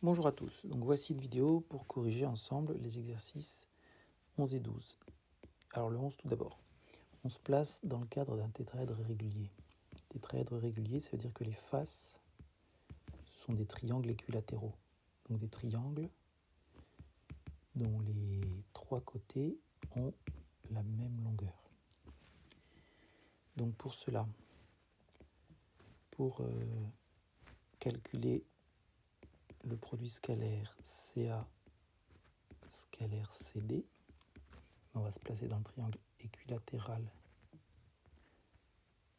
Bonjour à tous, donc voici une vidéo pour corriger ensemble les exercices 11 et 12. Alors le 11 tout d'abord, on se place dans le cadre d'un tétraèdre régulier. Tétraèdre régulier, ça veut dire que les faces, ce sont des triangles équilatéraux. Donc des triangles dont les trois côtés ont la même longueur. Donc pour cela, pour calculer le produit scalaire CA scalaire CD, on va se placer dans le triangle équilatéral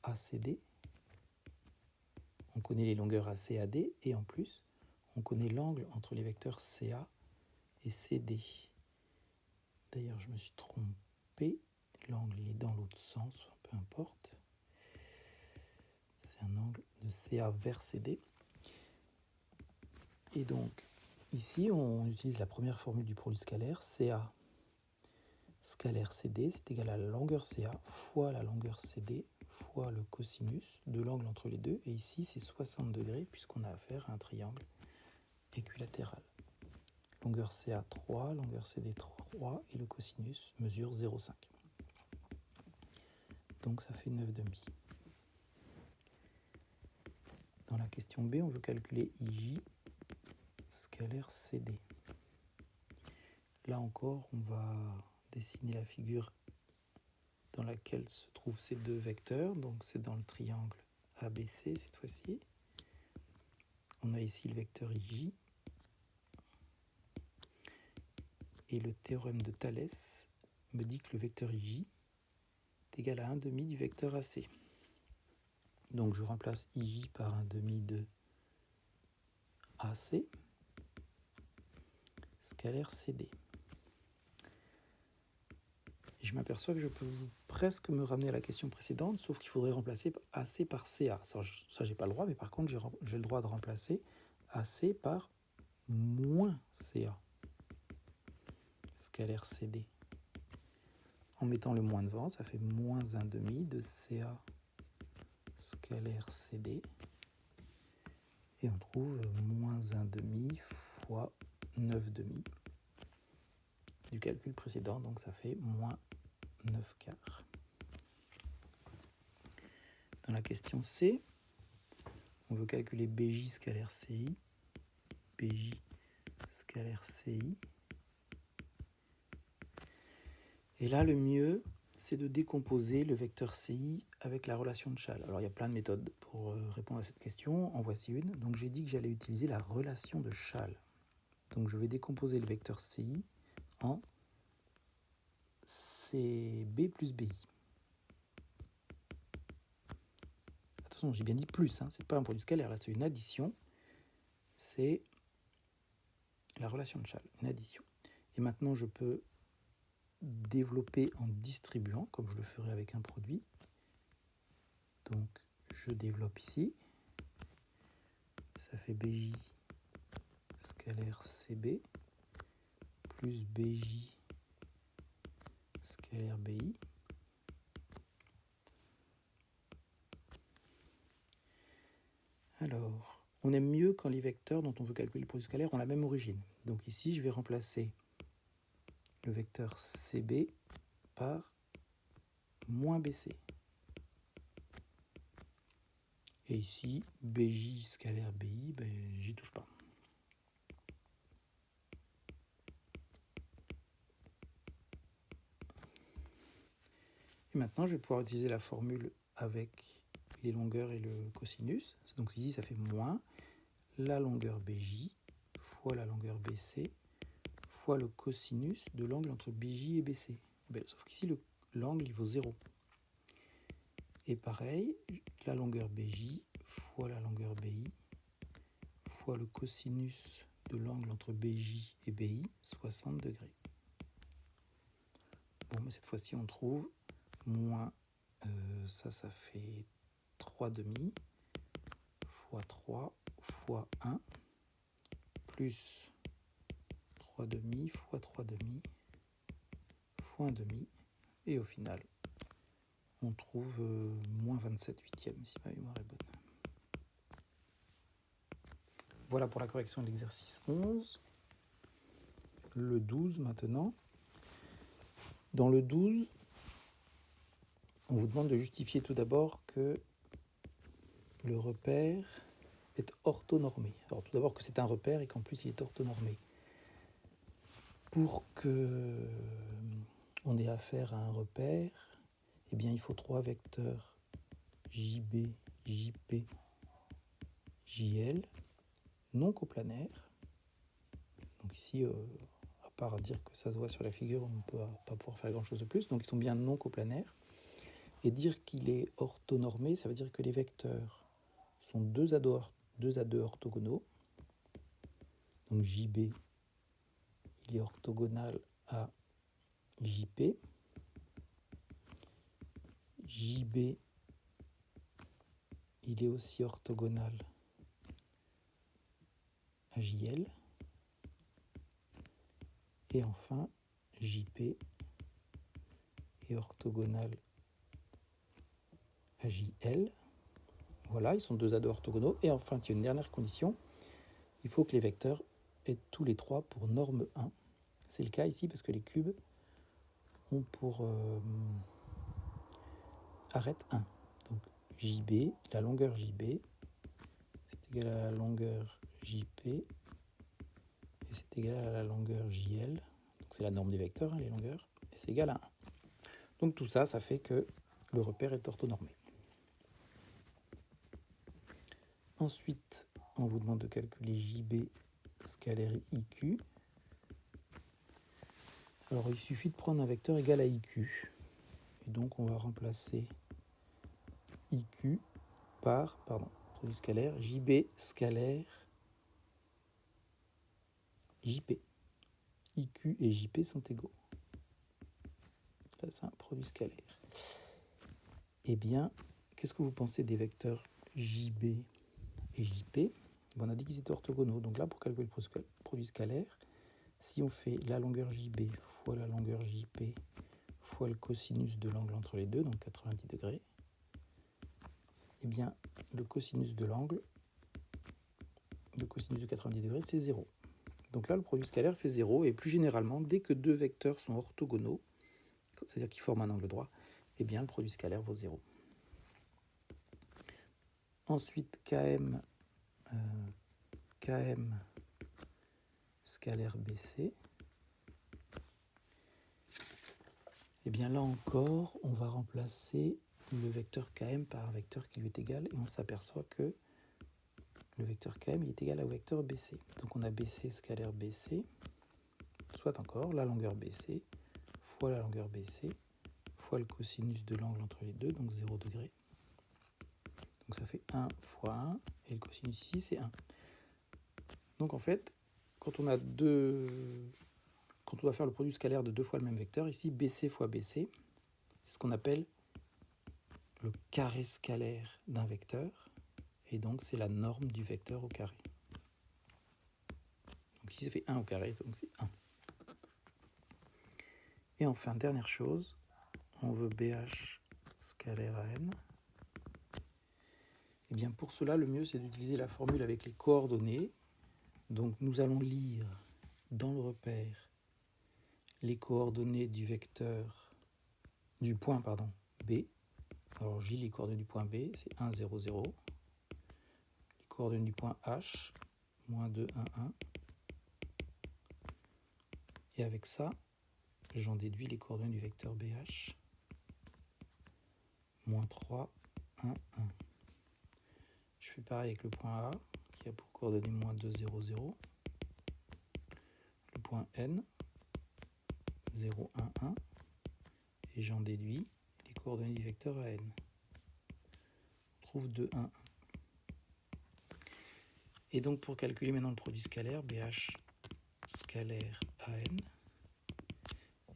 ACD. On connaît les longueurs AC et AD et en plus, on connaît l'angle entre les vecteurs CA et CD. D'ailleurs, je me suis trompé. L'angle il est dans l'autre sens, peu importe. C'est un angle de CA vers CD. Et donc, ici, on utilise la première formule du produit scalaire. CA scalaire CD, c'est égal à la longueur CA fois la longueur CD fois le cosinus de l'angle entre les deux. Et ici, c'est 60 degrés puisqu'on a affaire à un triangle équilatéral. Longueur CA 3, longueur CD 3 et le cosinus mesure 0,5. Donc ça fait 9,5. Dans la question B, on veut calculer IJ scalaire CD. Là encore, on va dessiner la figure dans laquelle se trouvent ces deux vecteurs. Donc c'est dans le triangle ABC cette fois-ci. On a ici le vecteur IJ. Et le théorème de Thalès me dit que le vecteur IJ est égal à 1,5 du vecteur AC. Donc je remplace IJ par 1,5 de AC scalaire CD. Et je m'aperçois que je peux presque me ramener à la question précédente, sauf qu'il faudrait remplacer AC par CA. Ça, j'ai pas le droit, mais par contre, j'ai le droit de remplacer AC par moins CA scalaire CD. En mettant le moins devant, ça fait moins 1,5 de CA scalaire CD. Et on trouve moins 1,5 fois 9,5 du calcul précédent, donc ça fait moins 9 quarts. Dans la question C, on veut calculer BJ scalaire CI, BJ scalaire CI. Et là, le mieux, c'est de décomposer le vecteur CI avec la relation de Schall. Alors, il y a plein de méthodes pour répondre à cette question. En voici une. Donc, j'ai dit que j'allais utiliser la relation de Schall. Donc, je vais décomposer le vecteur CI en CB plus BI. Attention, j'ai bien dit plus, c'est pas un produit scalaire, là c'est une addition, c'est la relation de Schall, une addition. Et maintenant je peux développer en distribuant, comme je le ferai avec un produit. Donc je développe ici, ça fait BJ scalaire CB plus BJ scalaire BI. Alors, on aime mieux quand les vecteurs dont on veut calculer le produit scalaire ont la même origine. Donc ici, je vais remplacer le vecteur CB par moins BC. Et ici, BJ scalaire BI, j'y touche pas. Et maintenant, je vais pouvoir utiliser la formule avec les longueurs et le cosinus. Donc ici, ça fait moins la longueur BJ fois la longueur BC fois le cosinus de l'angle entre BJ et BC. Sauf qu'ici, l'angle il vaut 0. Et pareil, la longueur BJ fois la longueur BI fois le cosinus de l'angle entre BJ et BI, 60 degrés. Bon, mais cette fois-ci, on trouve moins, ça fait 3,5 fois 3 fois 1 plus 3,5 fois 3,5 fois 1,5. Et au final, on trouve moins 27 huitièmes, si ma mémoire est bonne. Voilà pour la correction de l'exercice 11. Le 12 maintenant. Dans le 12, on vous demande de justifier tout d'abord que le repère est orthonormé. Alors tout d'abord que c'est un repère et qu'en plus il est orthonormé. Pour que on ait affaire à un repère, eh bien il faut 3 vecteurs JB, JP, JL non coplanaires. Donc ici, à part dire que ça se voit sur la figure, on ne peut pas pouvoir faire grand chose de plus. Donc ils sont bien non coplanaires. Et dire qu'il est orthonormé, ça veut dire que les vecteurs sont 2 à 2 orthogonaux. Donc JB, il est orthogonal à JP. JB, il est aussi orthogonal à JL. Et enfin, JP est orthogonal à JL. Voilà, ils sont 2 à 2 orthogonaux. Et enfin, il y a une dernière condition. Il faut que les vecteurs aient tous les 3 pour norme 1. C'est le cas ici parce que les cubes ont pour arête 1. Donc JB, la longueur JB, c'est égal à la longueur JP, et c'est égal à la longueur JL. Donc c'est la norme des vecteurs, les longueurs, et c'est égal à 1. Donc tout ça, ça fait que le repère est orthonormé. Ensuite, on vous demande de calculer JB scalaire IQ. Alors il suffit de prendre un vecteur égal à IQ. Et donc on va remplacer IQ par, produit scalaire, JB scalaire JP. IQ et JP sont égaux. Là, c'est un produit scalaire. Eh bien, qu'est-ce que vous pensez des vecteurs JB et JP? On a dit qu'ils étaient orthogonaux. Donc là, pour calculer le produit scalaire, si on fait la longueur JB fois la longueur JP fois le cosinus de l'angle entre les deux, donc 90 degrés, eh bien, le cosinus de l'angle, le cosinus de 90 degrés, c'est 0. Donc là, le produit scalaire fait 0, et plus généralement, dès que deux vecteurs sont orthogonaux, c'est-à-dire qu'ils forment un angle droit, eh bien, le produit scalaire vaut 0. Ensuite, KM scalaire BC, et bien là encore, on va remplacer le vecteur KM par un vecteur qui lui est égal, et on s'aperçoit que le vecteur KM il est égal au vecteur BC. Donc on a BC scalaire BC, soit encore la longueur BC fois la longueur BC fois le cosinus de l'angle entre les deux, donc 0 degré. Donc ça fait 1 fois 1, et le cosinus ici c'est 1. Donc en fait, quand on doit faire le produit scalaire de deux fois le même vecteur, ici BC fois BC, c'est ce qu'on appelle le carré scalaire d'un vecteur, et donc c'est la norme du vecteur au carré. Donc ici ça fait 1 au carré, donc c'est 1. Et enfin, dernière chose, on veut BH scalaire à n. Et bien pour cela, le mieux c'est d'utiliser la formule avec les coordonnées. Donc nous allons lire dans le repère les coordonnées du point B. Alors j'ai les coordonnées du point B, c'est 1, 0, 0. Les coordonnées du point H, moins 2, 1, 1. Et avec ça, j'en déduis les coordonnées du vecteur BH, moins 3, 1, 1. Je fais pareil avec le point A, qui a pour coordonnées moins 2, 0, 0. Le point N, 0, 1, 1. Et j'en déduis les coordonnées du vecteur AN. On trouve 2, 1, 1. Et donc pour calculer maintenant le produit scalaire, BH scalaire AN,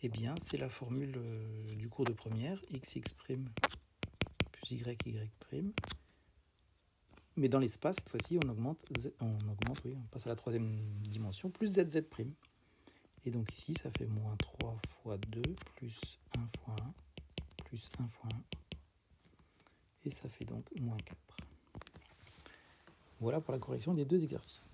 eh bien c'est la formule du cours de première, xx' plus yy'. Mais dans l'espace, cette fois-ci, on passe à la troisième dimension, plus zz'. Et donc ici, ça fait moins 3 fois 2, plus 1 fois 1, plus 1 fois 1. Et ça fait donc moins 4. Voilà pour la correction des deux exercices.